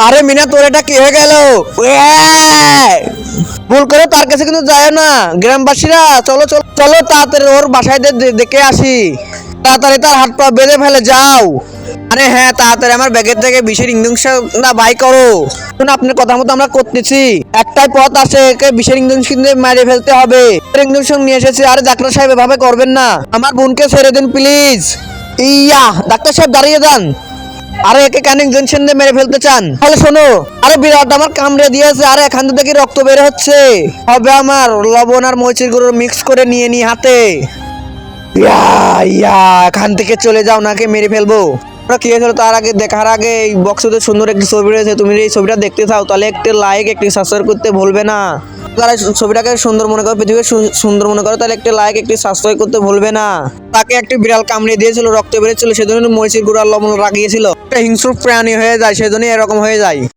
আরে মিনা, তোর এটা কি হয়ে গেল? ভুল করে তার কাছে কিন্তু যায় না। গ্রামবাসীরা চলো চলো চলো, তাড়াতাড়ি ওর বাসায় দেখে আসি। তাড়াতাড়ি তার হাত পা বেঁধে ফেলে যাও। আরে হ্যাঁ, তাড়াতাড়ি আমার ব্যাগের থেকে বিষের ইঞ্জেকশনটা বাই করো। শুনুন, আপনার কথা মতো আমরা করতেছি। একটাই পথ আছে, একে বিষের ইঞ্জেকশন দিয়ে মেরে ফেলতে হবে। ইঞ্জেকশন নিয়ে এসেছি। আরে ডাক্তার সাহেব, এভাবে করবেন না, আমার বোনকে ছেড়ে দিন প্লিজ। ইয়া, ডাক্তার সাহেব দাঁড়িয়ে যান। আরে একে কেন ইঞ্জেকশন দিয়ে মেরে ফেলতে চান? তাহলে শোনো, আরে বিরাট আমার কামড়ে দিয়েছে। আরে এখান থেকে রক্ত বের হচ্ছে। হবে আমার লবণ আর মরিচের গুঁড়ো মিক্স করে নিয়ে নি হাতে। ইয়া ইয়া, এখান থেকে চলে যাও, নাকে মেরে ফেলবো। কি হয়েছিল তার আগে দেখার আগে এই বক্সে সুন্দর একটি ছবি রয়েছে। তুমি এই ছবিটা দেখতে চাও তাহলে একটি লাইক, একটি সাবস্ক্রাইব করতে ভুলবে না। যারা ছবিটাকে সুন্দর মনে করো, পৃথিবীর সুন্দর মনে করো, তাহলে একটি লাইক, একটি সাবস্ক্রাইব করতে ভুলবে না। তাকে একটি বিড়াল কামড়ে দিয়েছিল, রক্ত বেরিয়েছিল, সেজন্য মরিচের গুঁড়া লবণ লাগিয়েছিল। একটা হিংস্র প্রাণী হয়ে যায়, সেজন্য এরকম হয়ে যায়।